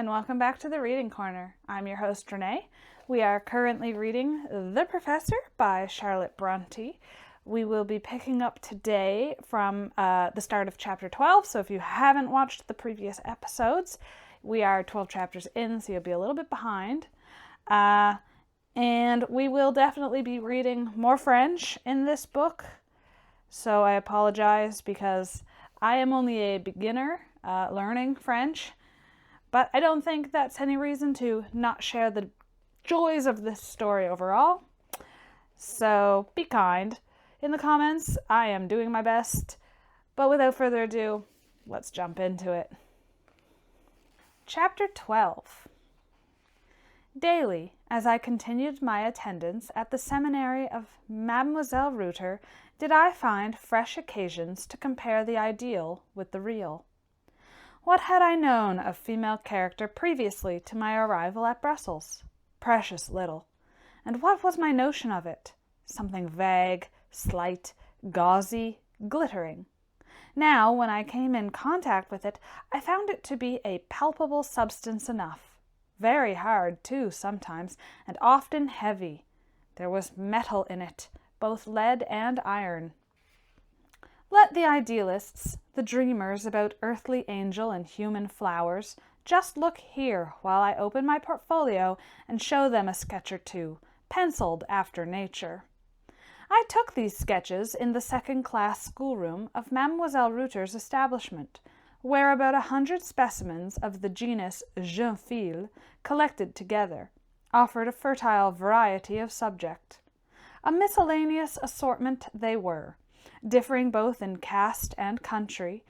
and welcome back to the Reading Corner. I'm your host, Renee. We are currently reading The Professor by Charlotte Brontë. We will be picking up today from the start of chapter 12, so if you haven't watched the previous episodes, we are 12 chapters in, so you'll be a little bit behind. And we will definitely be reading more French in this book, so I apologize because I am only a beginner learning French, but I don't think that's any reason to not share the joys of this story overall. So be kind in the comments. I am doing my best, but without further ado, let's jump into it. Chapter 12. Daily, as I continued my attendance at the seminary of Mademoiselle Reuter, did I find fresh occasions to compare the ideal with the real. What had I known of female character previously to my arrival at Brussels? Precious little. And what was my notion of it? Something vague, slight, gauzy, glittering. Now, when I came in contact with it, I found it to be a palpable substance enough. Very hard, too, sometimes, and often heavy. There was metal in it, both lead and iron. Let the idealists, the dreamers about earthly angel and human flowers, just look here while I open my portfolio and show them a sketch or two, penciled after nature. I took these sketches in the second-class schoolroom of Mademoiselle Reuter's establishment, where about 100 specimens of the genus jeune fille, collected together, offered a fertile variety of subject. A miscellaneous assortment they were, differing both in caste and country,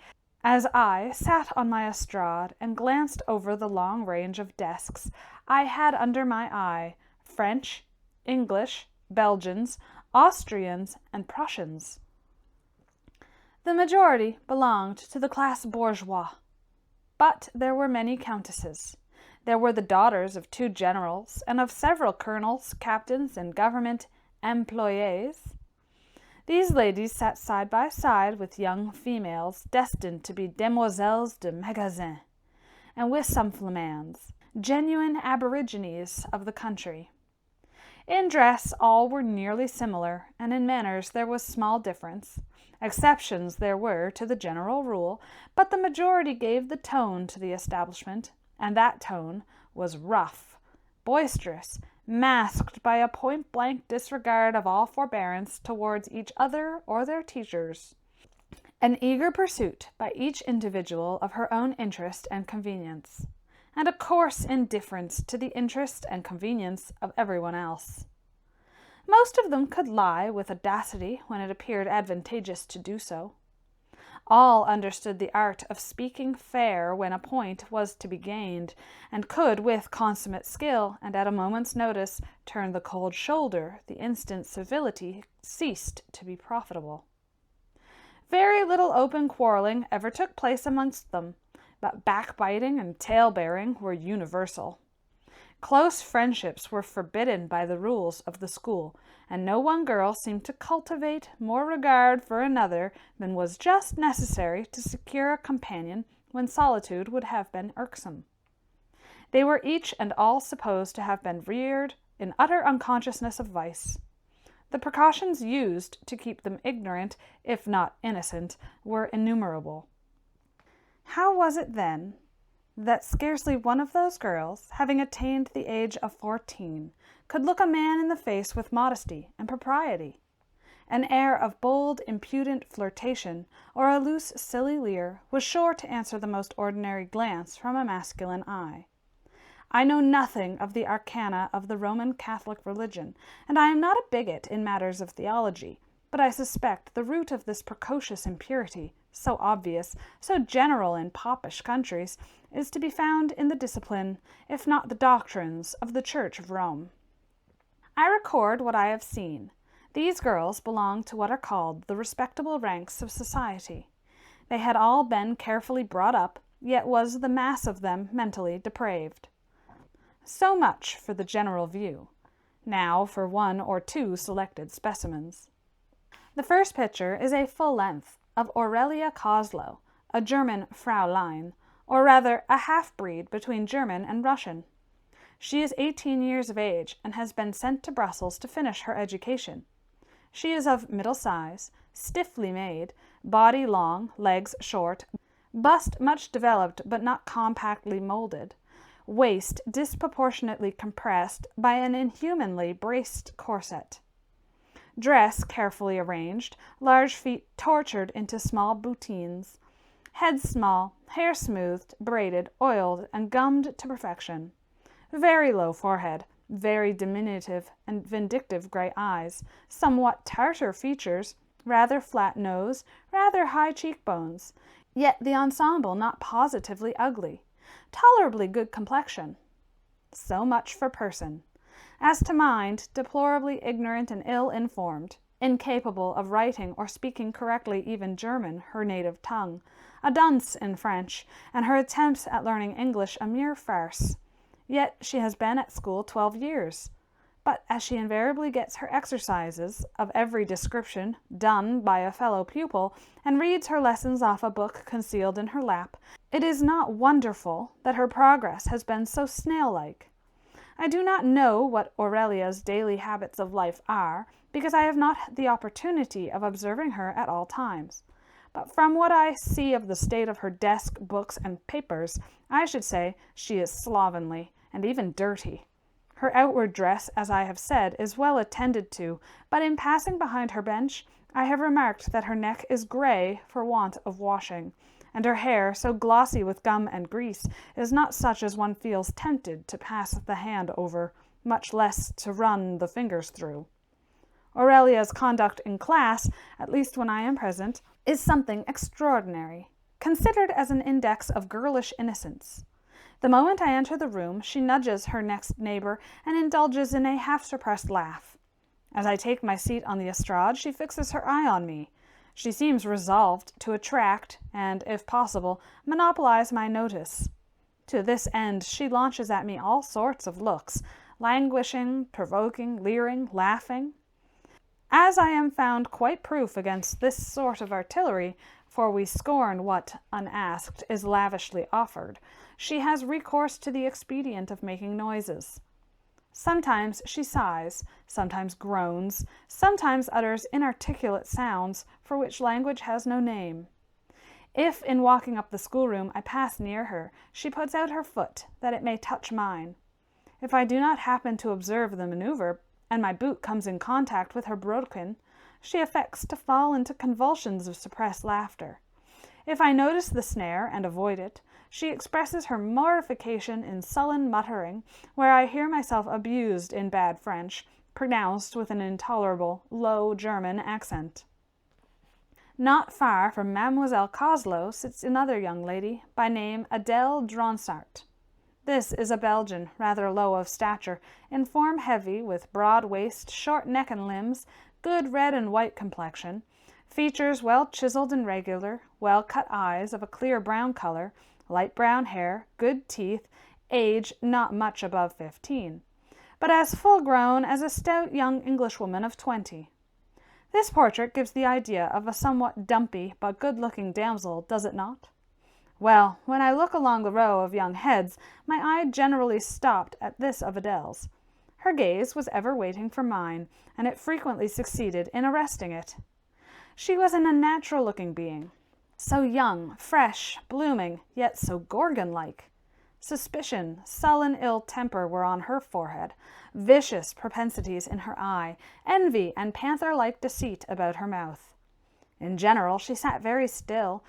as I sat on my estrade and glanced over the long range of desks I had under my eye, French, English, Belgians, Austrians, and Prussians. The majority belonged to the class bourgeois, but there were many countesses. There were the daughters of 2 generals and of several colonels, captains, and government employés. These ladies sat side by side with young females destined to be demoiselles de magasin, and with some flamands, genuine aborigines of the country. In dress all were nearly similar, and in manners there was small difference. Exceptions there were to the general rule, but the majority gave the tone to the establishment, and that tone was rough, boisterous, masked by a point-blank disregard of all forbearance towards each other or their teachers, an eager pursuit by each individual of her own interest and convenience, and a coarse indifference to the interest and convenience of everyone else. Most of them could lie with audacity when it appeared advantageous to do so. All understood the art of speaking fair when a point was to be gained, and could, with consummate skill, and at a moment's notice, turn the cold shoulder the instant civility ceased to be profitable. Very little open quarrelling ever took place amongst them, but backbiting and tale-bearing were universal. Close friendships were forbidden by the rules of the school, and no one girl seemed to cultivate more regard for another than was just necessary to secure a companion when solitude would have been irksome. They were each and all supposed to have been reared in utter unconsciousness of vice. The precautions used to keep them ignorant, if not innocent, were innumerable. How was it, then, that scarcely one of those girls, having attained the age of 14, could look a man in the face with modesty and propriety? An air of bold, impudent flirtation, or a loose, silly leer, was sure to answer the most ordinary glance from a masculine eye. I know nothing of the arcana of the Roman Catholic religion, and I am not a bigot in matters of theology, but I suspect the root of this precocious impurity, so obvious, so general in popish countries, is to be found in the discipline, if not the doctrines, of the Church of Rome. I record what I have seen. These girls belonged to what are called the respectable ranks of society. They had all been carefully brought up, yet was the mass of them mentally depraved. So much for the general view. Now for 1 or 2 selected specimens. The first picture is a full length of Aurelia Coslow, a German Fraulein, or rather a half-breed between German and Russian. She is 18 years of age and has been sent to Brussels to finish her education. She is of middle size, stiffly made, body long, legs short, bust much developed but not compactly molded, waist disproportionately compressed by an inhumanly braced corset. Dress carefully arranged, large feet tortured into small bottines, head small, hair smoothed, braided, oiled, and gummed to perfection. Very low forehead, very diminutive and vindictive gray eyes, somewhat Tartar features, rather flat nose, rather high cheekbones, yet the ensemble not positively ugly, tolerably good complexion. So much for person. As to mind, deplorably ignorant and ill-informed, incapable of writing or speaking correctly even German, her native tongue, a dunce in French, and her attempts at learning English a mere farce. Yet she has been at school 12 years. But as she invariably gets her exercises, of every description, done by a fellow pupil, and reads her lessons off a book concealed in her lap, it is not wonderful that her progress has been so snail-like. I do not know what Aurelia's daily habits of life are, because I have not the opportunity of observing her at all times. But from what I see of the state of her desk, books, and papers, I should say she is slovenly, and even dirty. Her outward dress, as I have said, is well attended to, but in passing behind her bench, I have remarked that her neck is gray for want of washing, and her hair, so glossy with gum and grease, is not such as one feels tempted to pass the hand over, much less to run the fingers through. Aurelia's conduct in class, at least when I am present, is something extraordinary, considered as an index of girlish innocence. The moment I enter the room, she nudges her next neighbor and indulges in a half-suppressed laugh. As I take my seat on the estrade, she fixes her eye on me. She seems resolved to attract and, if possible, monopolize my notice. To this end, she launches at me all sorts of looks, languishing, provoking, leering, laughing. As I am found quite proof against this sort of artillery, for we scorn what, unasked, is lavishly offered, she has recourse to the expedient of making noises. Sometimes she sighs, sometimes groans, sometimes utters inarticulate sounds for which language has no name. If, in walking up the schoolroom, I pass near her, she puts out her foot, that it may touch mine. If I do not happen to observe the maneuver, and my boot comes in contact with her brodequin, she affects to fall into convulsions of suppressed laughter. If I notice the snare and avoid it, she expresses her mortification in sullen muttering, where I hear myself abused in bad French, pronounced with an intolerable, low German accent. Not far from Mademoiselle Coslow sits another young lady, by name Adèle Dronsart. This is a Belgian, rather low of stature, in form heavy, with broad waist, short neck and limbs, good red and white complexion, features well chiseled and regular, well-cut eyes of a clear brown color, light brown hair, good teeth, age not much above 15, but as full-grown as a stout young Englishwoman of 20. This portrait gives the idea of a somewhat dumpy but good-looking damsel, does it not? Well, when I look along the row of young heads, my eye generally stopped at this of Adèle's. Her gaze was ever waiting for mine, and it frequently succeeded in arresting it. She was an unnatural-looking being, so young, fresh, blooming, yet so Gorgon-like. Suspicion, sullen ill temper were on her forehead, vicious propensities in her eye, envy and panther-like deceit about her mouth. In general, she sat very still.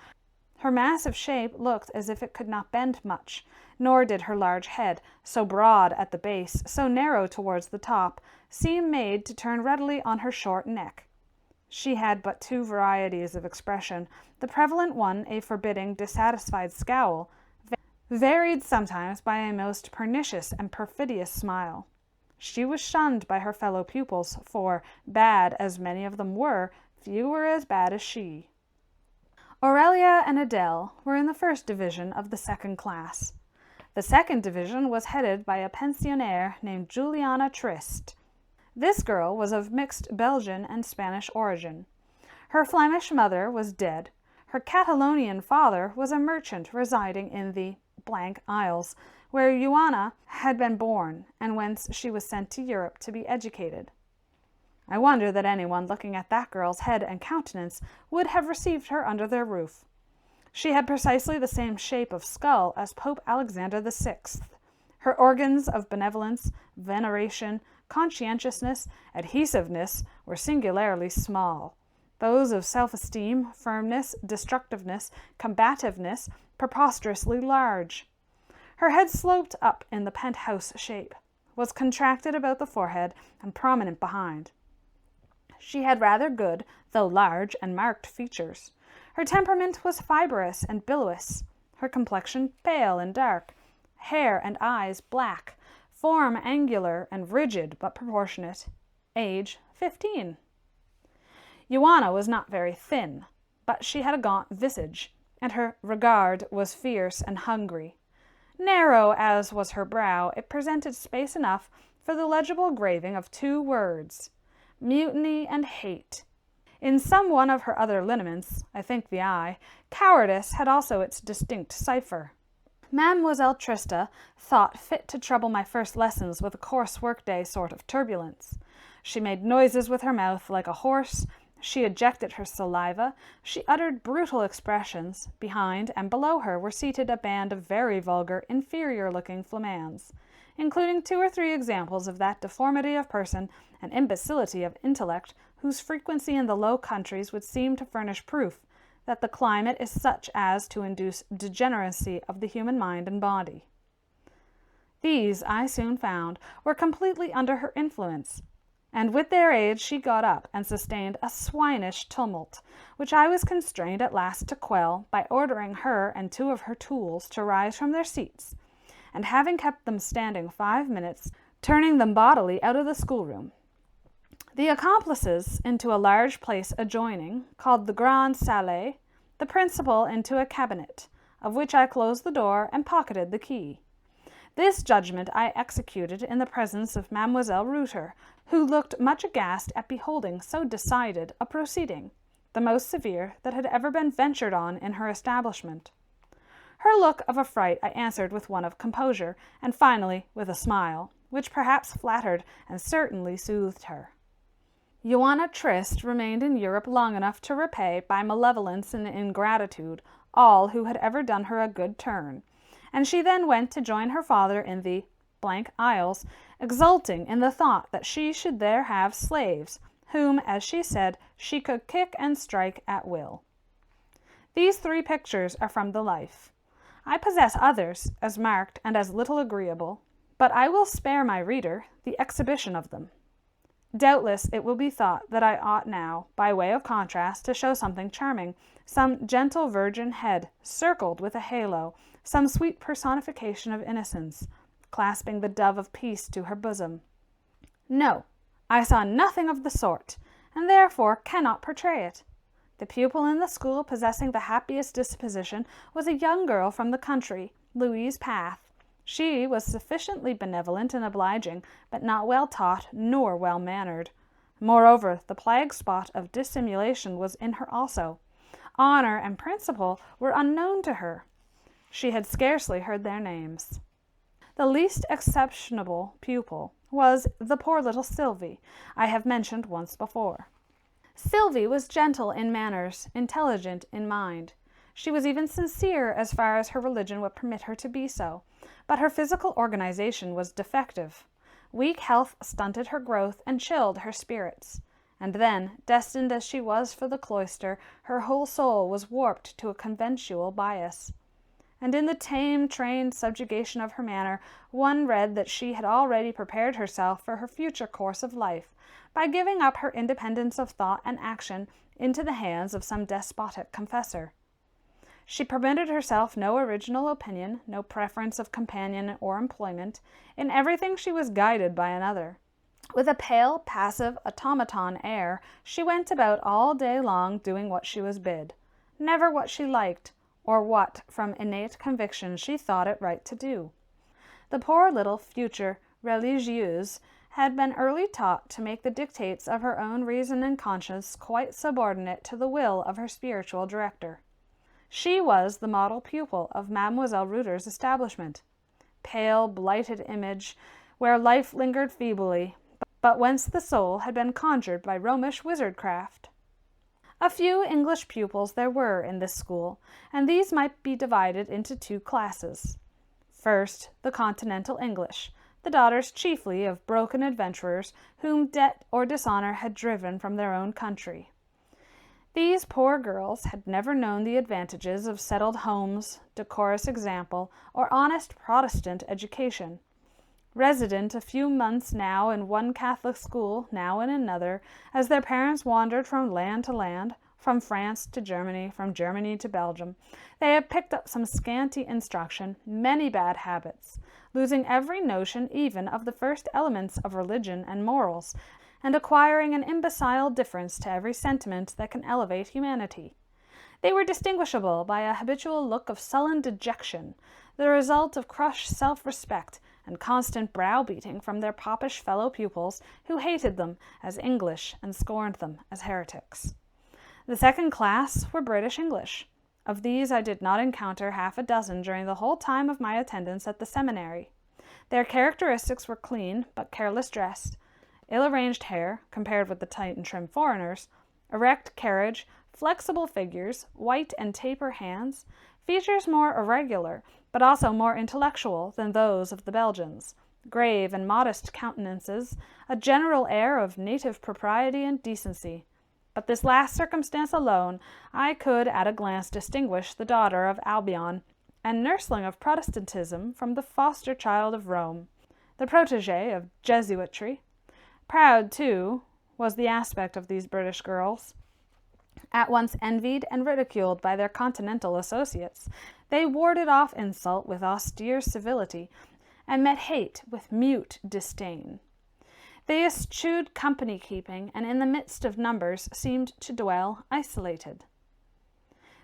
Her massive shape looked as if it could not bend much, nor did her large head, so broad at the base, so narrow towards the top, seem made to turn readily on her short neck. She had but two varieties of expression, the prevalent one a forbidding, dissatisfied scowl, varied sometimes by a most pernicious and perfidious smile. She was shunned by her fellow pupils, for, bad as many of them were, few were as bad as she. Aurelia and Adèle were in the first division of the second class. The second division was headed by a pensionnaire named Juliana Trist. This girl was of mixed Belgian and Spanish origin. Her Flemish mother was dead. Her Catalonian father was a merchant residing in the Isles, where Juana had been born, and whence she was sent to Europe to be educated. I wonder that anyone looking at that girl's head and countenance would have received her under their roof. She had precisely the same shape of skull as Pope Alexander VI. Her organs of benevolence, veneration, conscientiousness, adhesiveness were singularly small. Those of self-esteem, firmness, destructiveness, combativeness, preposterously large. Her head sloped up in the penthouse shape, was contracted about the forehead, and prominent behind. She had rather good, though large and marked features. Her temperament was fibrous and bilious, her complexion pale and dark, hair and eyes black, form angular and rigid but proportionate, age 15. Juana was not very thin, but she had a gaunt visage, and her regard was fierce and hungry. Narrow as was her brow, it presented space enough for the legible graving of 2 words, mutiny and hate. In some one of her other lineaments, I think the eye, cowardice had also its distinct cipher. Mademoiselle Trista thought fit to trouble my first lessons with a coarse workday sort of turbulence. She made noises with her mouth like a horse, she ejected her saliva, she uttered brutal expressions. Behind and below her were seated a band of very vulgar, inferior-looking flamands, including 2 or 3 examples of that deformity of person and imbecility of intellect whose frequency in the Low Countries would seem to furnish proof that the climate is such as to induce degeneracy of the human mind and body. These, I soon found, were completely under her influence, and with their aid she got up and sustained a swinish tumult, which I was constrained at last to quell by ordering her and 2 of her tools to rise from their seats, and having kept them standing 5 minutes, turning them bodily out of the schoolroom. The accomplices into a large place adjoining, called the Grande Salle, the principal into a cabinet, of which I closed the door and pocketed the key. This judgment I executed in the presence of Mademoiselle Reuter, who looked much aghast at beholding so decided a proceeding, the most severe that had ever been ventured on in her establishment. Her look of affright I answered with one of composure, and finally with a smile, which perhaps flattered and certainly soothed her. Juana Trist remained in Europe long enough to repay by malevolence and ingratitude all who had ever done her a good turn, and she then went to join her father in the Isles, exulting in the thought that she should there have slaves, whom, as she said, she could kick and strike at will. These 3 pictures are from the life. I possess others, as marked and as little agreeable, but I will spare my reader the exhibition of them. Doubtless it will be thought that I ought now, by way of contrast, to show something charming, some gentle virgin head, circled with a halo, some sweet personification of innocence, clasping the dove of peace to her bosom. No, I saw nothing of the sort, and therefore cannot portray it. The pupil in the school possessing the happiest disposition was a young girl from the country, Louise Path. She was sufficiently benevolent and obliging, but not well taught nor well mannered. Moreover, the plague spot of dissimulation was in her also. Honor and principle were unknown to her. She had scarcely heard their names. The least exceptionable pupil was the poor little Sylvie, I have mentioned once before. Sylvie was gentle in manners, intelligent in mind. She was even sincere as far as her religion would permit her to be so, but her physical organization was defective. Weak health stunted her growth and chilled her spirits. And then, destined as she was for the cloister, her whole soul was warped to a conventual bias. And in the tame, trained subjugation of her manner, one read that she had already prepared herself for her future course of life, by giving up her independence of thought and action into the hands of some despotic confessor. She permitted herself no original opinion, no preference of companion or employment. In everything she was guided by another. With a pale, passive, automaton air, she went about all day long doing what she was bid, never what she liked, or what, from innate conviction, she thought it right to do. The poor little future religieuse had been early taught to make the dictates of her own reason and conscience quite subordinate to the will of her spiritual director. She was the model pupil of Mademoiselle Reuter's establishment. Pale, blighted image, where life lingered feebly, but whence the soul had been conjured by Romish wizardcraft. A few English pupils there were in this school, and these might be divided into two classes. First, the continental English, the daughters chiefly of broken adventurers whom debt or dishonor had driven from their own country. These poor girls had never known the advantages of settled homes, decorous example, or honest Protestant education. Resident a few months now in one Catholic school, now in another, as their parents wandered from land to land, from France to Germany, from Germany to Belgium, they had picked up some scanty instruction, many bad habits, losing every notion even of the first elements of religion and morals, and acquiring an imbecile indifference to every sentiment that can elevate humanity. They were distinguishable by a habitual look of sullen dejection, the result of crushed self-respect and constant browbeating from their popish fellow pupils who hated them as English and scorned them as heretics. The second class were British English. Of these I did not encounter half a dozen during the whole time of my attendance at the seminary. Their characteristics were clean but careless dressed, ill-arranged hair compared with the tight and trim foreigners, erect carriage, flexible figures, white and taper hands, features more irregular but also more intellectual than those of the Belgians, grave and modest countenances, a general air of native propriety and decency. But this last circumstance alone I could at a glance distinguish the daughter of Albion and nursling of Protestantism from the foster child of Rome, the protégé of Jesuitry. Proud, too, was the aspect of these British girls. At once envied and ridiculed by their continental associates, they warded off insult with austere civility, and met hate with mute disdain. They eschewed company-keeping, and in the midst of numbers seemed to dwell isolated.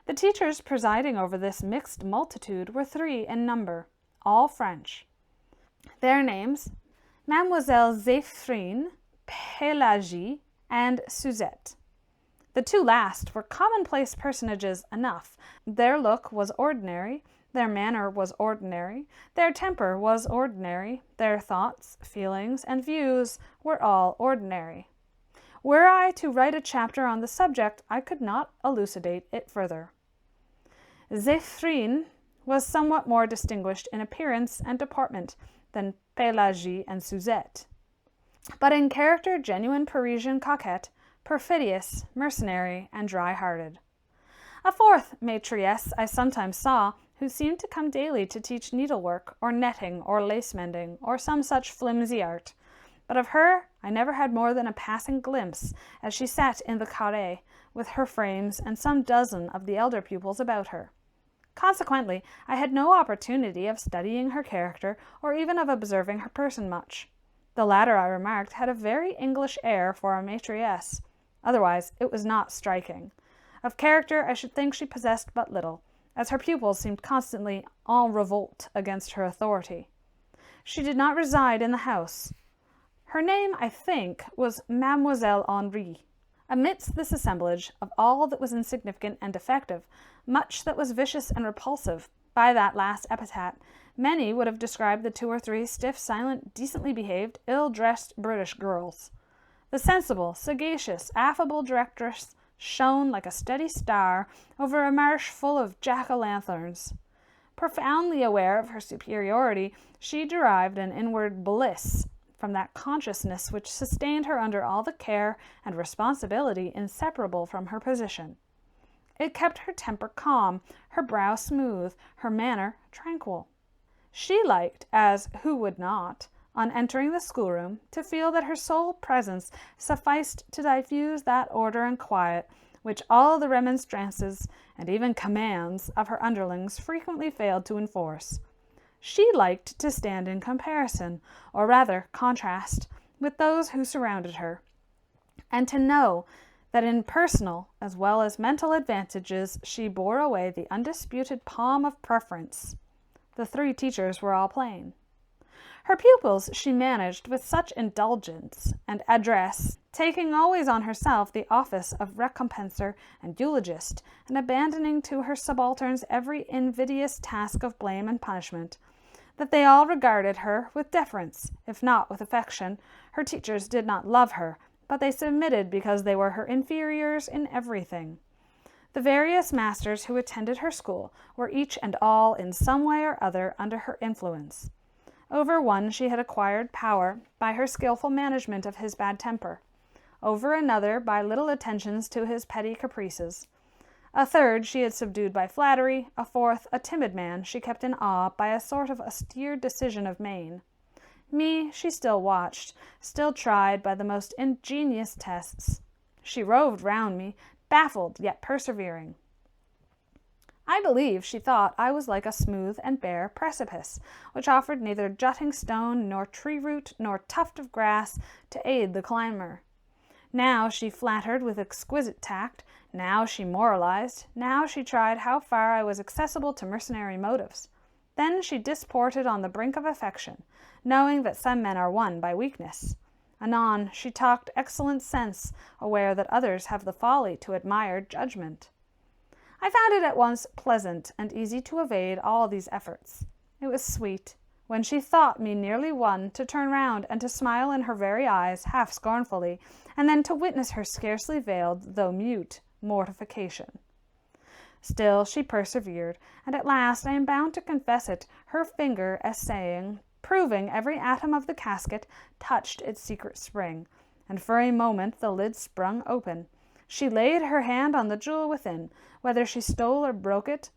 The teachers presiding over this mixed multitude were 3 in number, all French. Their names, Mademoiselle Zéphine, Pélagie, and Suzette. The 2 last were commonplace personages enough. Their look was ordinary, their manner was ordinary, their temper was ordinary, their thoughts, feelings, and views were all ordinary. Were I to write a chapter on the subject, I could not elucidate it further. Zéphine was somewhat more distinguished in appearance and deportment than Pélagie and Suzette, but in character genuine Parisian coquette, perfidious, mercenary, and dry-hearted. A 4th maitresse I sometimes saw, who seemed to come daily to teach needlework, or netting, or lace-mending, or some such flimsy art. But of her I never had more than a passing glimpse, as she sat in the carré, with her frames and some dozen of the elder pupils about her. Consequently, I had no opportunity of studying her character, or even of observing her person much. The latter, I remarked, had a very English air for a maitresse. Otherwise, it was not striking. Of character, I should think she possessed but little, as her pupils seemed constantly en revolt against her authority. She did not reside in the house. Her name, I think, was Mademoiselle Henri. Amidst this assemblage of all that was insignificant and defective, much that was vicious and repulsive, by that last epithet, many would have described the 2 or 3 stiff, silent, decently behaved, ill-dressed British girls. The sensible, sagacious, affable directress shone like a steady star over a marsh full of jack-o'-lanterns. Profoundly aware of her superiority, she derived an inward bliss from that consciousness which sustained her under all the care and responsibility inseparable from her position. It kept her temper calm, her brow smooth, her manner tranquil. She liked, as who would not, on entering the schoolroom, to feel that her sole presence sufficed to diffuse that order and quiet which all the remonstrances and even commands of her underlings frequently failed to enforce. She liked to stand in comparison, or rather contrast, with those who surrounded her, and to know that in personal as well as mental advantages she bore away the undisputed palm of preference. The 3 teachers were all plain. Her pupils she managed with such indulgence and address taking always on herself the office of recompenser and eulogist, and abandoning to her subalterns every invidious task of blame and punishment, that they all regarded her with deference, if not with affection. Her teachers did not love her, but they submitted because they were her inferiors in everything. The various masters who attended her school were each and all in some way or other under her influence. Over one she had acquired power by her skilful management of his bad temper, over another by little attentions to his petty caprices. A third she had subdued by flattery, a fourth, a timid man, she kept in awe by a sort of austere decision of mien. Me she still watched, still tried by the most ingenious tests. She roved round me, baffled yet persevering. I believe she thought I was like a smooth and bare precipice, which offered neither jutting stone, nor tree root, nor tuft of grass to aid the climber. Now she flattered with exquisite tact, now she moralized, now she tried how far I was accessible to mercenary motives. Then she disported on the brink of affection, knowing that some men are won by weakness. Anon she talked excellent sense, aware that others have the folly to admire judgment. I found it at once pleasant and easy to evade all these efforts. It was sweet, when she thought me nearly won, to turn round and to smile in her very eyes, half scornfully, and then to witness her scarcely veiled, though mute, mortification. Still she persevered, and at last, I am bound to confess it, her finger essaying, proving every atom of the casket, touched its secret spring, and for a moment the lid sprung open. She laid her hand on the jewel within. Whether she stole or broke it,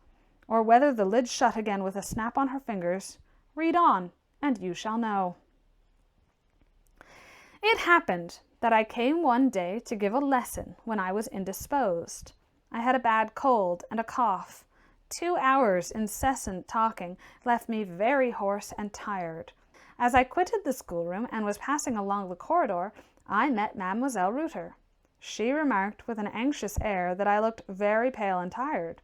or whether the lid shut again with a snap on her fingers, read on, and you shall know. It happened that I came one day to give a lesson when I was indisposed. I had a bad cold and a cough. 2 hours' incessant talking left me very hoarse and tired. As I quitted the schoolroom and was passing along the corridor, I met Mademoiselle Reuter. She remarked with an anxious air that I looked very pale and tired.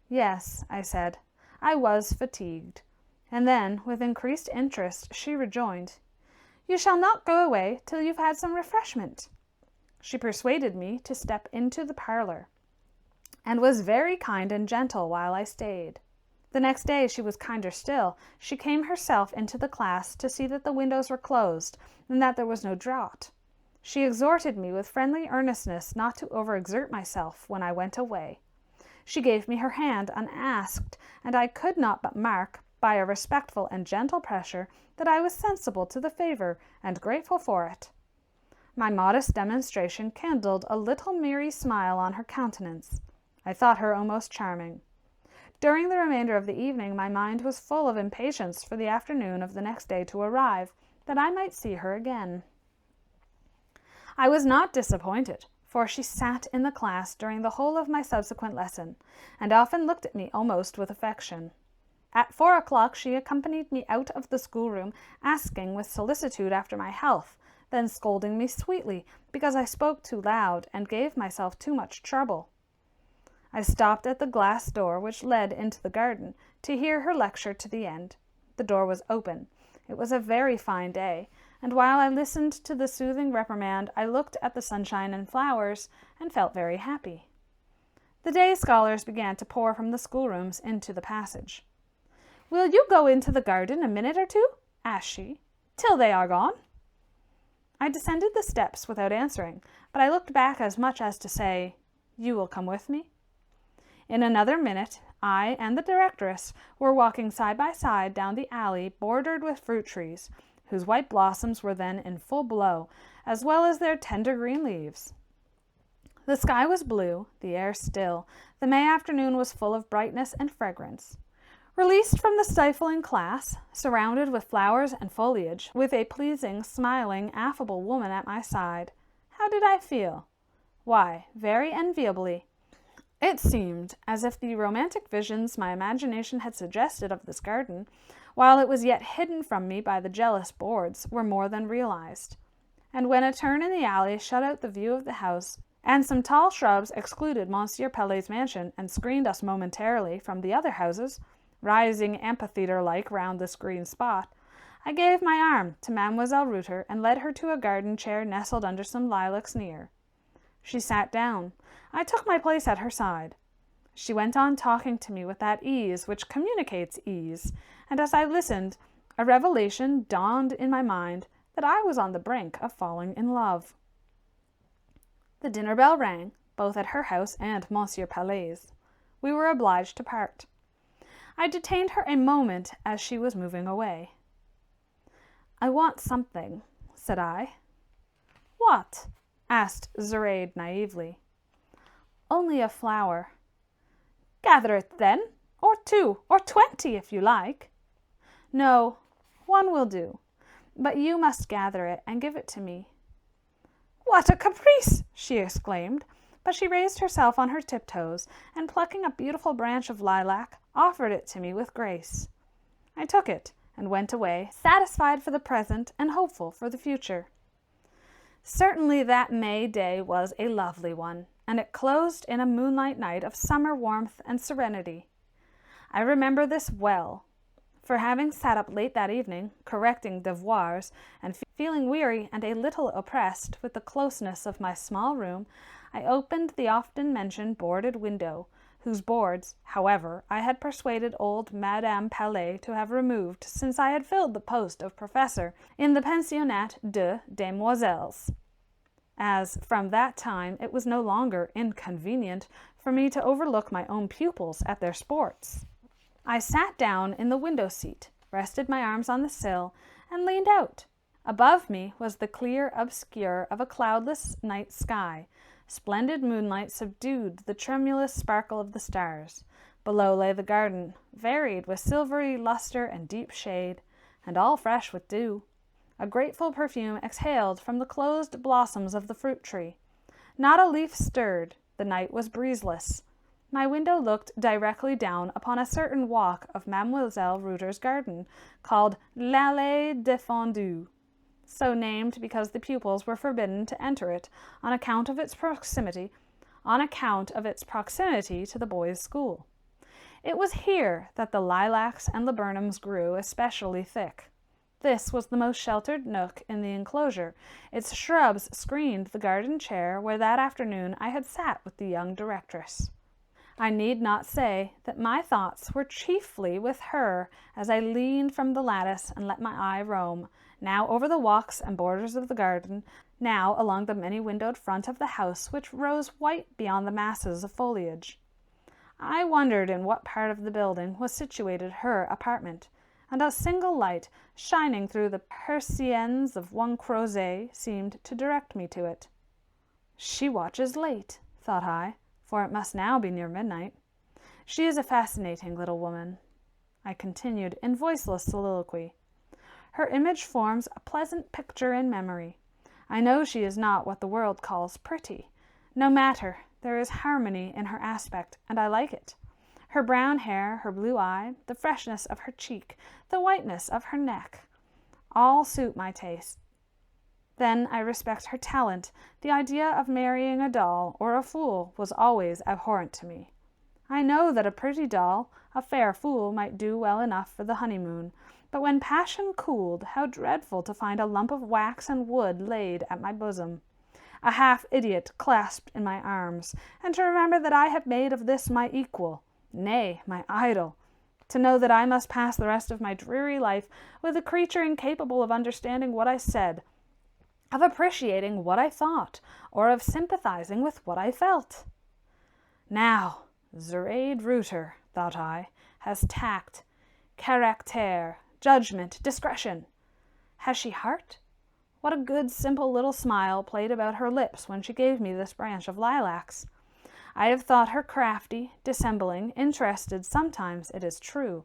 Yes, I said, I was fatigued. And then, with increased interest, she rejoined, You shall not go away till you've had some refreshment. She persuaded me to step into the parlor, and was very kind and gentle while I stayed. The next day she was kinder still. She came herself into the class to see that the windows were closed, and that there was no draught. She exhorted me with friendly earnestness not to overexert myself when I went away. She gave me her hand unasked, and I could not but mark, by a respectful and gentle pressure, that I was sensible to the favor and grateful for it. My modest demonstration kindled a little merry smile on her countenance. I thought her almost charming. During the remainder of the evening my mind was full of impatience for the afternoon of the next day to arrive, that I might see her again. I was not disappointed, for she sat in the class during the whole of my subsequent lesson, and often looked at me almost with affection. At 4 o'clock she accompanied me out of the schoolroom, asking with solicitude after my health, then scolding me sweetly because I spoke too loud and gave myself too much trouble. I stopped at the glass door which led into the garden to hear her lecture to the end. The door was open. It was a very fine day, and while I listened to the soothing reprimand, I looked at the sunshine and flowers, and felt very happy. The day scholars began to pour from the schoolrooms into the passage. "Will you go into the garden a minute or two?" asked she, "till they are gone?" I descended the steps without answering, but I looked back as much as to say, "You will come with me?" In another minute, I and the directress were walking side by side down the alley bordered with fruit trees, whose white blossoms were then in full blow, as well as their tender green leaves. The sky was blue, the air still. The May afternoon was full of brightness and fragrance. Released from the stifling class, surrounded with flowers and foliage, with a pleasing, smiling, affable woman at my side, how did I feel? Why, very enviably. It seemed as if the romantic visions my imagination had suggested of this garden, while it was yet hidden from me by the jealous boards, were more than realized. And when a turn in the alley shut out the view of the house, and some tall shrubs excluded Monsieur Pelet's mansion and screened us momentarily from the other houses, rising amphitheater-like round this green spot, I gave my arm to Mademoiselle Reuter and led her to a garden chair nestled under some lilacs near. She sat down. I took my place at her side. She went on talking to me with that ease which communicates ease, and as I listened, a revelation dawned in my mind that I was on the brink of falling in love. The dinner bell rang, both at her house and Monsieur Pelet's. We were obliged to part. I detained her a moment as she was moving away. "I want something," said I. "What?" asked Zoraide naively. "Only a flower." "Gather it, then, or 2, or 20, if you like." "No, 1 will do, but you must gather it and give it to me." "What a caprice!" she exclaimed, but she raised herself on her tiptoes, and plucking a beautiful branch of lilac, offered it to me with grace. I took it and went away, satisfied for the present and hopeful for the future. Certainly that May day was a lovely one, and it closed in a moonlight night of summer warmth and serenity. I remember this well, for having sat up late that evening, correcting devoirs, and feeling weary and a little oppressed with the closeness of my small room, I opened the often-mentioned boarded window, whose boards, however, I had persuaded old Madame Pelet to have removed since I had filled the post of professor in the Pensionnat de Demoiselles, as from that time it was no longer inconvenient for me to overlook my own pupils at their sports. I sat down in the window seat, rested my arms on the sill, and leaned out. Above me was the clear obscure of a cloudless night sky. Splendid moonlight subdued the tremulous sparkle of the stars. Below lay the garden, varied with silvery luster and deep shade, and all fresh with dew. A grateful perfume exhaled from the closed blossoms of the fruit tree. Not a leaf stirred. The night was breezeless. My window looked directly down upon a certain walk of Mademoiselle Reuter's garden, called l'Allée défendue, so named because the pupils were forbidden to enter it on account of its proximity to the boys' school. It was here that the lilacs and laburnums grew especially thick. This was the most sheltered nook in the enclosure. Its shrubs screened the garden chair where that afternoon I had sat with the young directress. I need not say that my thoughts were chiefly with her as I leaned from the lattice and let my eye roam, now over the walks and borders of the garden, now along the many-windowed front of the house which rose white beyond the masses of foliage. I wondered in what part of the building was situated her apartment, and a single light shining through the persiennes of one crozet seemed to direct me to it. "She watches late," thought I, for it must now be near midnight. "She is a fascinating little woman," I continued in voiceless soliloquy. "Her image forms a pleasant picture in memory. I know she is not what the world calls pretty. No matter, there is harmony in her aspect, and I like it. Her brown hair, her blue eye, the freshness of her cheek, the whiteness of her neck, all suit my taste. Then I respect her talent. The idea of marrying a doll or a fool was always abhorrent to me. I know that a pretty doll, a fair fool, might do well enough for the honeymoon, but when passion cooled, how dreadful to find a lump of wax and wood laid at my bosom, a half-idiot clasped in my arms, and to remember that I had made of this my equal, nay, my idol, to know that I must pass the rest of my dreary life with a creature incapable of understanding what I said, of appreciating what I thought, or of sympathizing with what I felt. Now, Zoraide Reuter, thought I, has tact, caractère, judgment, discretion. Has she heart? What a good, simple little smile played about her lips when she gave me this branch of lilacs. I have thought her crafty, dissembling, interested sometimes, it is true,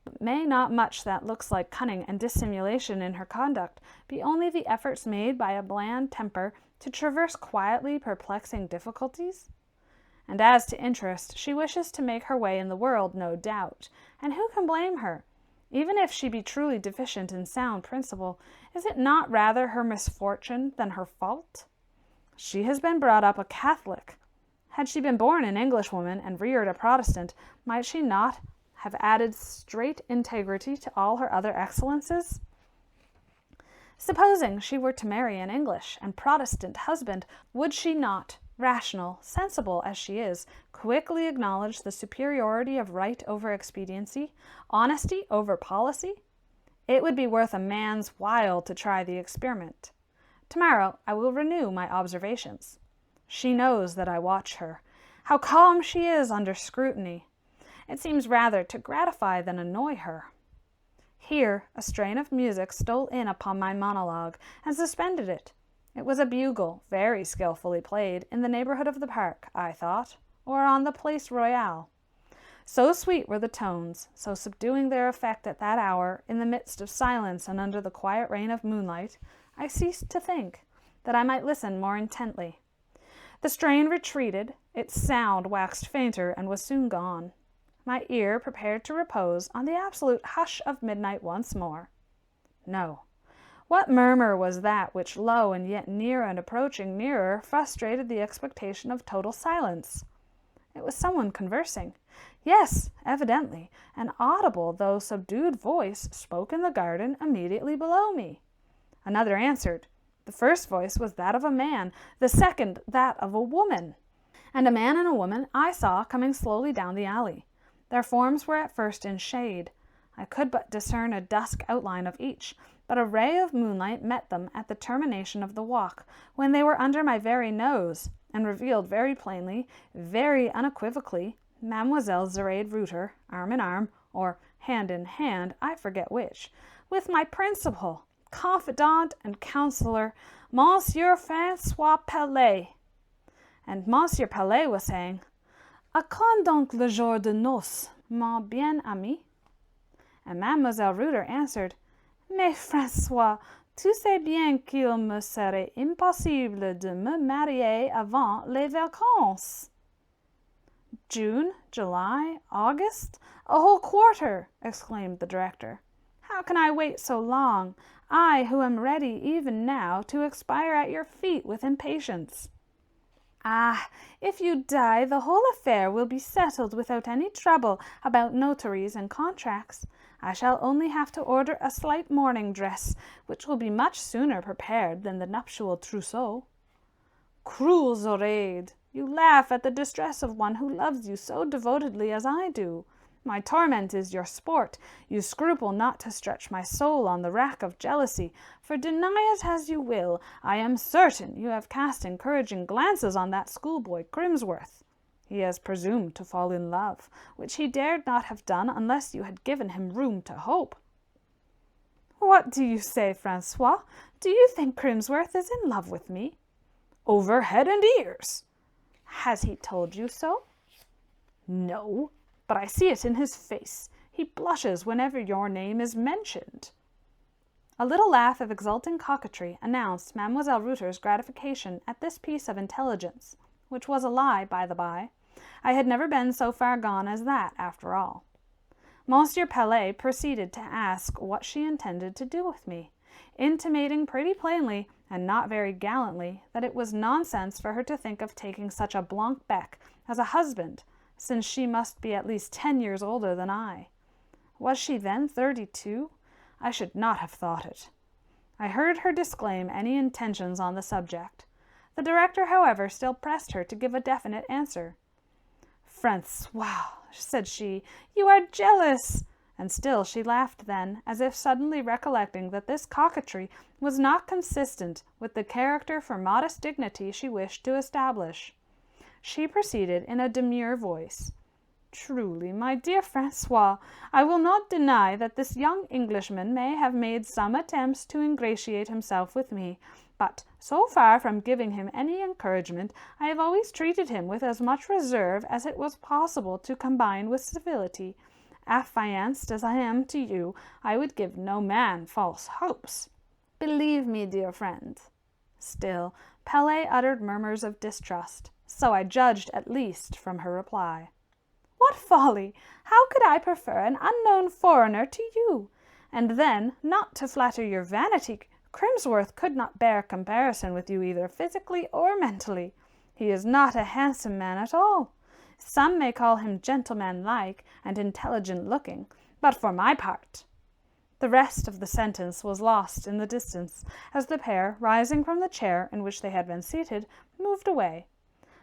but may not much that looks like cunning and dissimulation in her conduct be only the efforts made by a bland temper to traverse quietly perplexing difficulties? And as to interest, she wishes to make her way in the world, no doubt, and who can blame her? Even if she be truly deficient in sound principle, is it not rather her misfortune than her fault? She has been brought up a Catholic. Had she been born an Englishwoman and reared a Protestant, might she not have added straight integrity to all her other excellences? Supposing she were to marry an English and Protestant husband, would she not, rational, sensible as she is, quickly acknowledge the superiority of right over expediency, honesty over policy? It would be worth a man's while to try the experiment. Tomorrow I will renew my observations. She knows that I watch her. How calm she is under scrutiny! It seems rather to gratify than annoy her. Here a strain of music stole in upon my monologue and suspended it. It was a bugle, very skilfully played, in the neighborhood of the park, I thought, or on the Place Royale. So sweet were the tones, so subduing their effect at that hour, in the midst of silence and under the quiet rain of moonlight, I ceased to think, that I might listen more intently. The strain retreated, its sound waxed fainter and was soon gone. My ear prepared to repose on the absolute hush of midnight once more. No. What murmur was that which, low and yet near and approaching nearer, frustrated the expectation of total silence? It was someone conversing. Yes, evidently, an audible though subdued voice spoke in the garden immediately below me. Another answered. The first voice was that of a man, the second that of a woman. And a man and a woman I saw coming slowly down the alley. Their forms were at first in shade. I could but discern a dusk outline of each, but a ray of moonlight met them at the termination of the walk, when they were under my very nose, and revealed very plainly, very unequivocally, Mademoiselle Zoraide Reuter, arm in arm, or hand in hand, I forget which, with my principal, confidant and counselor, Monsieur Francois Palais. And Monsieur Palais was saying, "À quand donc le jour de noces, mon bien-ami?" And Mademoiselle Reuter answered, "Mais François, tu sais bien qu'il me serait impossible de me marier avant les vacances." "June, July, August, a whole quarter!" exclaimed the director. "How can I wait so long, I who am ready even now to expire at your feet with impatience?" "Ah, if you die, the whole affair will be settled without any trouble about notaries and contracts. I shall only have to order a slight mourning dress, which will be much sooner prepared than the nuptial trousseau." "Cruel Zoraide! You laugh at the distress of one who loves you so devotedly as I do. My torment is your sport. You scruple not to stretch my soul on the rack of jealousy, for deny it as you will, I am certain you have cast encouraging glances on that schoolboy Crimsworth. He has presumed to fall in love, which he dared not have done unless you had given him room to hope." "What do you say, Francois? Do you think Crimsworth is in love with me?" "Over head and ears." "Has he told you so?" "No, but I see it in his face. He blushes whenever your name is mentioned." A little laugh of exulting coquetry announced Mademoiselle Reuter's gratification at this piece of intelligence, which was a lie, by the by. I had never been so far gone as that, after all. Monsieur Palais proceeded to ask what she intended to do with me, intimating pretty plainly, and not very gallantly, that it was nonsense for her to think of taking such a blanc bec as a husband, since she must be at least 10 years older than I. Was she then 32? I should not have thought it. I heard her disclaim any intentions on the subject. The director, however, still pressed her to give a definite answer. "Francois," said she, "you are jealous!" And still she laughed then, as if suddenly recollecting that this coquetry was not consistent with the character for modest dignity she wished to establish. She proceeded in a demure voice. "Truly, my dear Francois, I will not deny that this young Englishman may have made some attempts to ingratiate himself with me, but so far from giving him any encouragement, I have always treated him with as much reserve as it was possible to combine with civility. Affianced as I am to you, I would give no man false hopes. Believe me, dear friend." Still, Palais uttered murmurs of distrust, so I judged at least from her reply. "What folly! How could I prefer an unknown foreigner to you? And then, not to flatter your vanity, Crimsworth could not bear comparison with you either physically or mentally. He is not a handsome man at all. Some may call him gentleman-like and intelligent-looking, but for my part—" The rest of the sentence was lost in the distance, as the pair, rising from the chair in which they had been seated, moved away.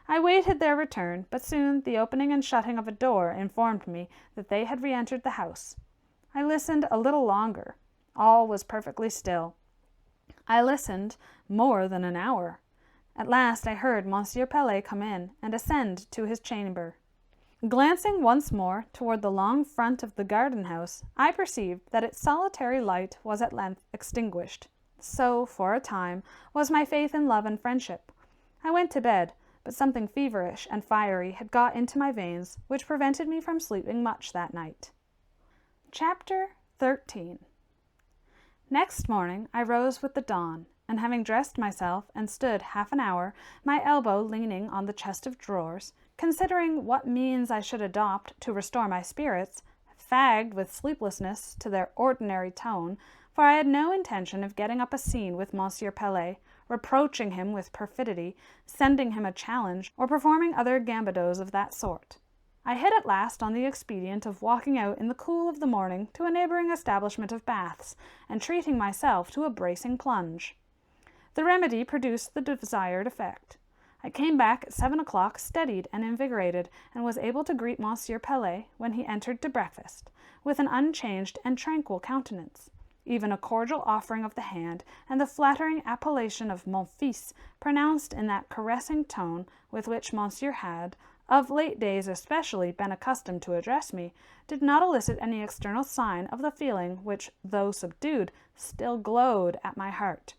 I waited their return, but soon the opening and shutting of a door informed me that they had re-entered the house. I listened a little longer. All was perfectly still. I listened more than an hour. At last I heard Monsieur Pelet come in and ascend to his chamber. Glancing once more toward the long front of the garden-house, I perceived that its solitary light was at length extinguished. So, for a time, was my faith in love and friendship. I went to bed, but something feverish and fiery had got into my veins, which prevented me from sleeping much that night. Chapter 13. Next morning I rose with the dawn, and having dressed myself and stood half an hour, my elbow leaning on the chest of drawers, considering what means I should adopt to restore my spirits, fagged with sleeplessness to their ordinary tone, for I had no intention of getting up a scene with Monsieur Pelet, reproaching him with perfidy, sending him a challenge, or performing other gambadoes of that sort. I hit at last on the expedient of walking out in the cool of the morning to a neighboring establishment of baths, and treating myself to a bracing plunge. The remedy produced the desired effect. I came back at 7 o'clock steadied and invigorated, and was able to greet Monsieur Pelet, when he entered to breakfast, with an unchanged and tranquil countenance. Even a cordial offering of the hand, and the flattering appellation of mon fils, pronounced in that caressing tone with which Monsieur had, of late days especially, been accustomed to address me, did not elicit any external sign of the feeling which, though subdued, still glowed at my heart.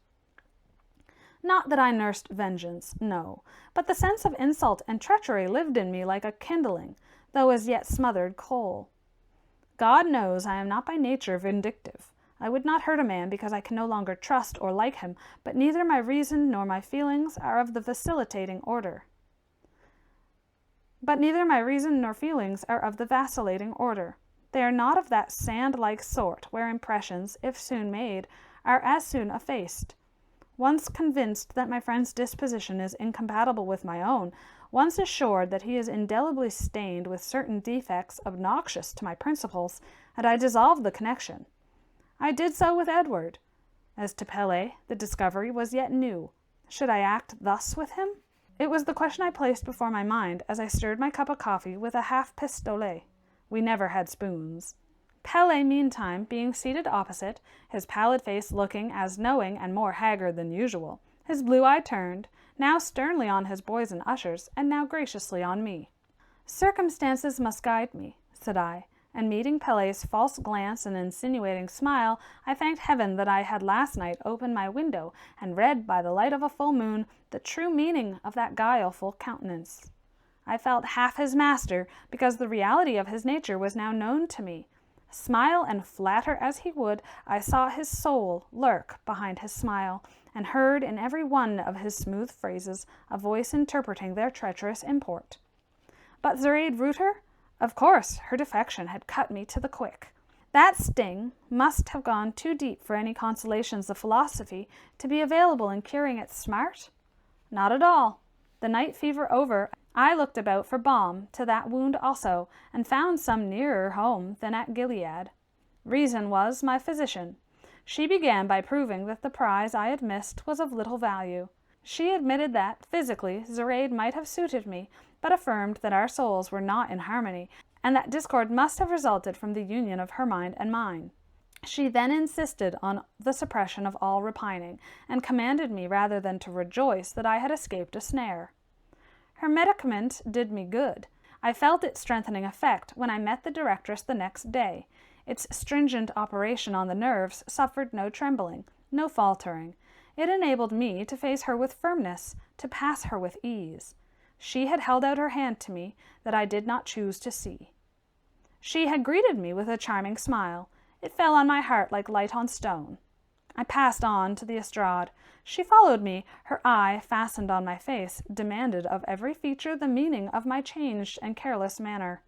Not that I nursed vengeance, no, but the sense of insult and treachery lived in me like a kindling, though as yet smothered coal. God knows I am not by nature vindictive. I would not hurt a man because I can no longer trust or like him, but neither my reason nor my feelings are of the vacillating order. They are not of that sand-like sort where impressions, if soon made, are as soon effaced. Once convinced that my friend's disposition is incompatible with my own, once assured that he is indelibly stained with certain defects obnoxious to my principles, and I dissolved the connection. I did so with Edward. As to Pelet, the discovery was yet new. Should I act thus with him? It was the question I placed before my mind as I stirred my cup of coffee with a half pistolet. We never had spoons. Pelet, meantime, being seated opposite, his pallid face looking as knowing and more haggard than usual, his blue eye turned, now sternly on his boys and ushers, and now graciously on me. "Circumstances must guide me," said I, and meeting Pelet's false glance and insinuating smile, I thanked heaven that I had last night opened my window and read by the light of a full moon the true meaning of that guileful countenance. I felt half his master, because the reality of his nature was now known to me. Smile and flatter as he would, I saw his soul lurk behind his smile, and heard in every one of his smooth phrases a voice interpreting their treacherous import. But Zoraide Reuter? Of course, her defection had cut me to the quick. That sting must have gone too deep for any consolations of philosophy to be available in curing its smart? Not at all. The night fever over, I looked about for balm to that wound also, and found some nearer home than at Gilead. Reason was my physician. She began by proving that the prize I had missed was of little value. She admitted that, physically, Zoraide might have suited me, but affirmed that our souls were not in harmony, and that discord must have resulted from the union of her mind and mine. She then insisted on the suppression of all repining, and commanded me rather than to rejoice that I had escaped a snare. Her medicament did me good. I felt its strengthening effect when I met the directress the next day. Its stringent operation on the nerves suffered no trembling, no faltering. It enabled me to face her with firmness, to pass her with ease. She had held out her hand to me that I did not choose to see. She had greeted me with a charming smile. It fell on my heart like light on stone. I passed on to the estrade. She followed me. Her eye, fastened on my face, demanded of every feature the meaning of my changed and careless manner.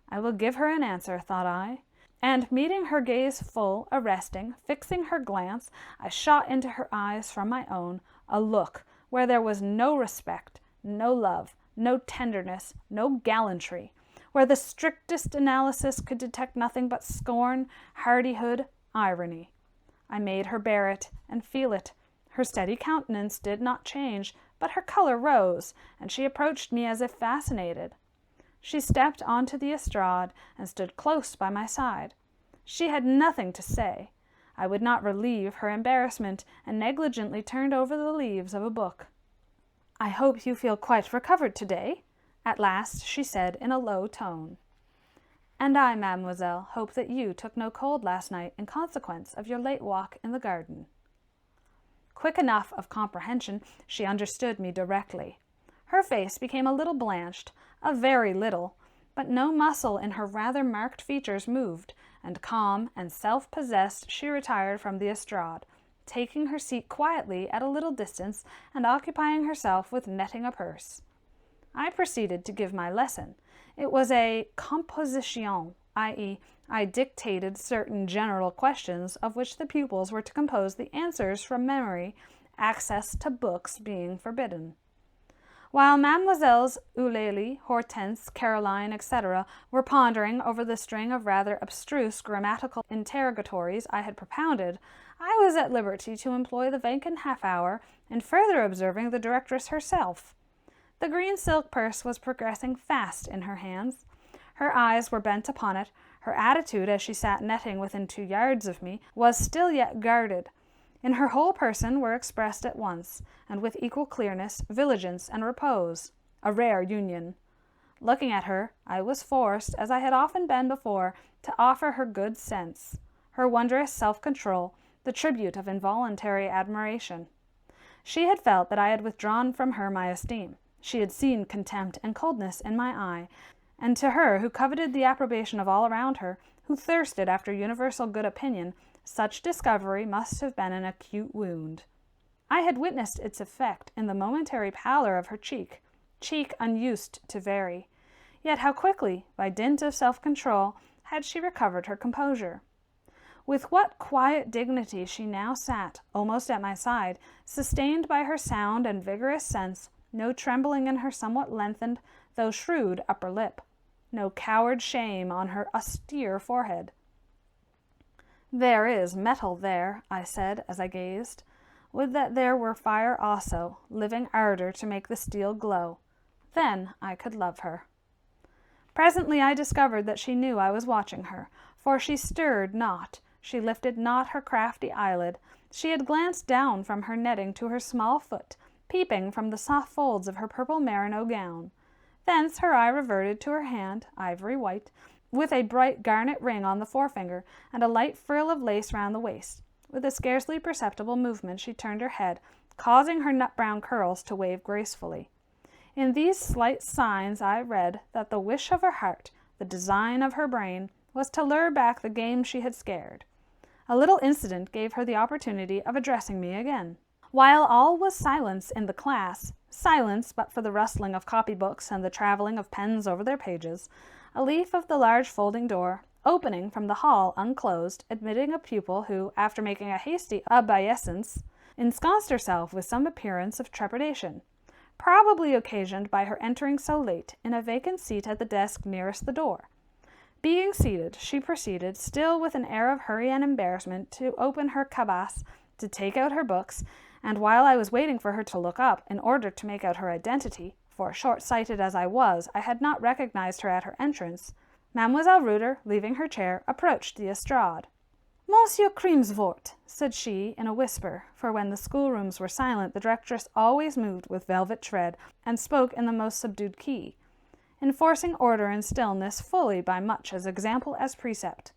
I will give her an answer, thought I. And, meeting her gaze full, arresting, fixing her glance, I shot into her eyes from my own a look where there was no respect, no love, no tenderness, no gallantry, where the strictest analysis could detect nothing but scorn, hardihood, irony. I made her bear it and feel it. Her steady countenance did not change, but her color rose, and she approached me as if fascinated. She stepped onto the estrade and stood close by my side. She had nothing to say. I would not relieve her embarrassment, and negligently turned over the leaves of a book. "I hope you feel quite recovered today," at last she said in a low tone. "And I, mademoiselle, hope that you took no cold last night in consequence of your late walk in the garden." Quick enough of comprehension, she understood me directly. Her face became a little blanched, a very little, but no muscle in her rather marked features moved, and calm and self-possessed she retired from the estrade, taking her seat quietly at a little distance and occupying herself with netting a purse. I proceeded to give my lesson. It was a composition, i.e., I dictated certain general questions of which the pupils were to compose the answers from memory, access to books being forbidden. While Mademoiselles Eulalie, Hortense, Caroline, etc. were pondering over the string of rather abstruse grammatical interrogatories I had propounded, I was at liberty to employ the vacant half-hour in further observing the directress herself. The green silk purse was progressing fast in her hands. Her eyes were bent upon it. Her attitude, as she sat netting within 2 yards of me, was still yet guarded. In her whole person were expressed at once, and with equal clearness, vigilance and repose, a rare union. Looking at her, I was forced, as I had often been before, to offer her good sense, her wondrous self-control, the tribute of involuntary admiration. She had felt that I had withdrawn from her my esteem. She had seen contempt and coldness in my eye, and to her, who coveted the approbation of all around her, who thirsted after universal good opinion, such discovery must have been an acute wound. I had witnessed its effect in the momentary pallor of her cheek unused to vary. Yet how quickly, by dint of self-control, had she recovered her composure. With what quiet dignity she now sat, almost at my side, sustained by her sound and vigorous sense, no trembling in her somewhat lengthened, though shrewd, upper lip, no coward shame on her austere forehead. "There is metal there," I said as I gazed. "Would that there were fire also, living ardor to make the steel glow. Then I could love her." Presently I discovered that she knew I was watching her, for she stirred not, she lifted not her crafty eyelid. She had glanced down from her netting to her small foot, peeping from the soft folds of her purple merino gown. Thence her eye reverted to her hand, ivory white, with a bright garnet ring on the forefinger, and a light frill of lace round the waist. With a scarcely perceptible movement she turned her head, causing her nut-brown curls to wave gracefully. In these slight signs I read that the wish of her heart, the design of her brain, was to lure back the game she had scared. A little incident gave her the opportunity of addressing me again. While all was silence in the class, silence but for the rustling of copybooks and the travelling of pens over their pages, a leaf of the large folding door, opening from the hall unclosed, admitting a pupil who, after making a hasty obeisance, ensconced herself with some appearance of trepidation, probably occasioned by her entering so late, in a vacant seat at the desk nearest the door. Being seated, she proceeded, still with an air of hurry and embarrassment, to open her cabas, to take out her books, and while I was waiting for her to look up in order to make out her identity, for short-sighted as I was, I had not recognized her at her entrance, Mademoiselle Reuter, leaving her chair, approached the estrade. "Monsieur Crimsworth," said she in a whisper, for when the schoolrooms were silent the directress always moved with velvet tread, and spoke in the most subdued key, enforcing order and stillness fully by much as example as precept.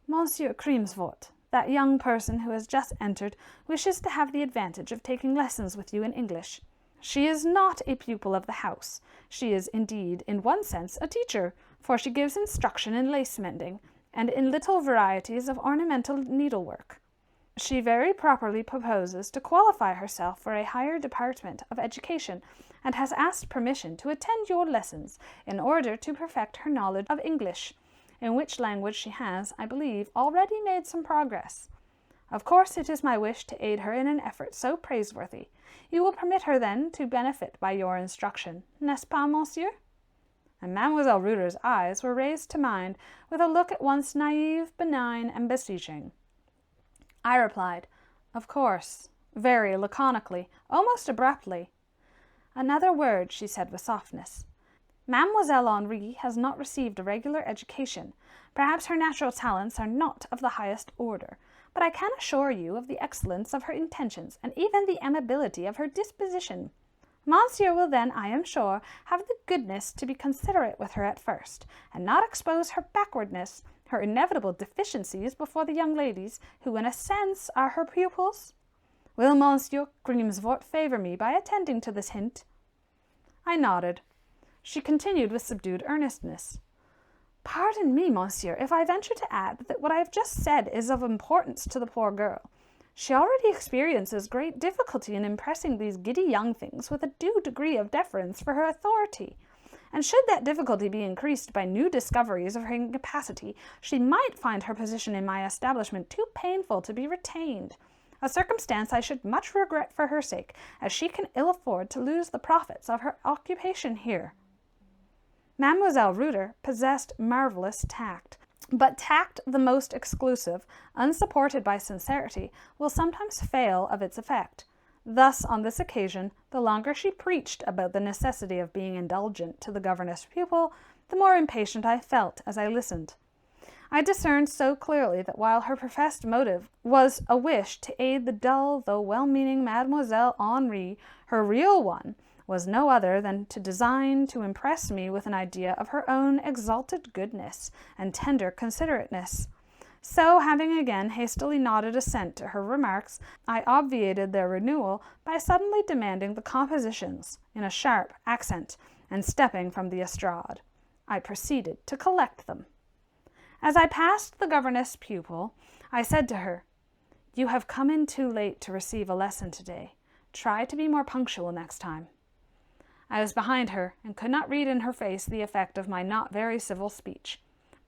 "Monsieur Crimsworth, that young person who has just entered wishes to have the advantage of taking lessons with you in English. She is not a pupil of the house. She is, indeed, in one sense, a teacher, for she gives instruction in lace-mending, and in little varieties of ornamental needlework. She very properly proposes to qualify herself for a higher department of education, and has asked permission to attend your lessons in order to perfect her knowledge of English, in which language she has, I believe, already made some progress. Of course it is my wish to aid her in an effort so praiseworthy. You will permit her, then, to benefit by your instruction, n'est-ce pas, monsieur?" and Mademoiselle Reuter's eyes were raised to mine with a look at once naive, benign, and beseeching. I replied, "Of course," very laconically, almost abruptly. "Another word," she said with softness. "Mademoiselle Henri has not received a regular education. Perhaps her natural talents are not of the highest order, but I can assure you of the excellence of her intentions and even the amiability of her disposition. Monsieur will then, I am sure, have the goodness to be considerate with her at first, and not expose her backwardness, her inevitable deficiencies before the young ladies, who in a sense are her pupils. Will Monsieur Crimsworth favour me by attending to this hint?" I nodded. She continued with subdued earnestness. "Pardon me, monsieur, if I venture to add that what I have just said is of importance to the poor girl. She already experiences great difficulty in impressing these giddy young things with a due degree of deference for her authority, and should that difficulty be increased by new discoveries of her incapacity, she might find her position in my establishment too painful to be retained, a circumstance I should much regret for her sake, as she can ill afford to lose the profits of her occupation here." Mademoiselle Reuter possessed marvellous tact, but tact the most exclusive, unsupported by sincerity, will sometimes fail of its effect. Thus, on this occasion, the longer she preached about the necessity of being indulgent to the governess-pupil, the more impatient I felt as I listened. I discerned so clearly that while her professed motive was a wish to aid the dull though well-meaning Mademoiselle Henri, her real one was no other than to design to impress me with an idea of her own exalted goodness and tender considerateness. So, having again hastily nodded assent to her remarks, I obviated their renewal by suddenly demanding the compositions in a sharp accent, and stepping from the estrade, I proceeded to collect them. As I passed the governess-pupil, I said to her, "You have come in too late to receive a lesson today. Try to be more punctual next time." I was behind her, and could not read in her face the effect of my not very civil speech.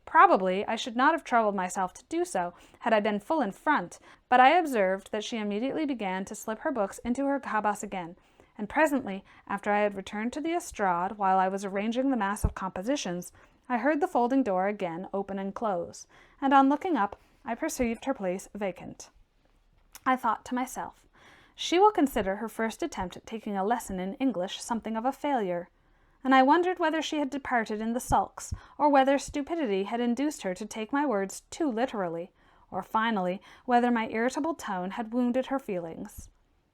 Probably I should not have troubled myself to do so, had I been full in front, but I observed that she immediately began to slip her books into her cabas again, and presently, after I had returned to the estrade, while I was arranging the mass of compositions, I heard the folding door again open and close, and on looking up, I perceived her place vacant. I thought to myself, she will consider her first attempt at taking a lesson in English something of a failure, and I wondered whether she had departed in the sulks, or whether stupidity had induced her to take my words too literally, or finally, whether my irritable tone had wounded her feelings.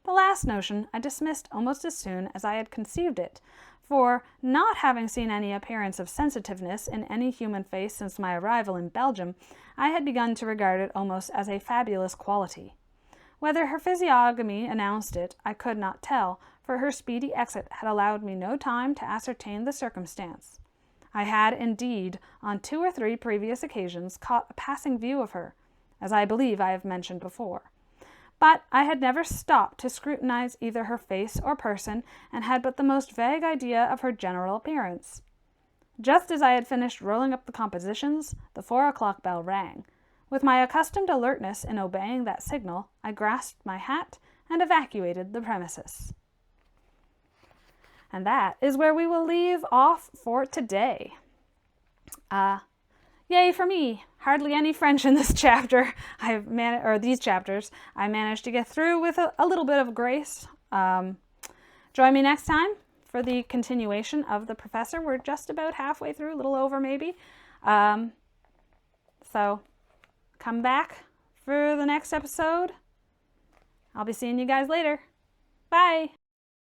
The last notion I dismissed almost as soon as I had conceived it, for, not having seen any appearance of sensitiveness in any human face since my arrival in Belgium, I had begun to regard it almost as a fabulous quality. Whether her physiognomy announced it, I could not tell, for her speedy exit had allowed me no time to ascertain the circumstance. I had, indeed, on 2 or 3 previous occasions caught a passing view of her, as I believe I have mentioned before. But I had never stopped to scrutinize either her face or person, and had but the most vague idea of her general appearance. Just as I had finished rolling up the compositions, the 4 o'clock bell rang. With my accustomed alertness in obeying that signal, I grasped my hat and evacuated the premises. And that is where we will leave off for today. Yay for me! Hardly any French in this chapter. These chapters. I managed to get through with a little bit of grace. Join me next time for the continuation of The Professor. We're just about halfway through, a little over maybe. So come back for the next episode. I'll be seeing you guys later. Bye!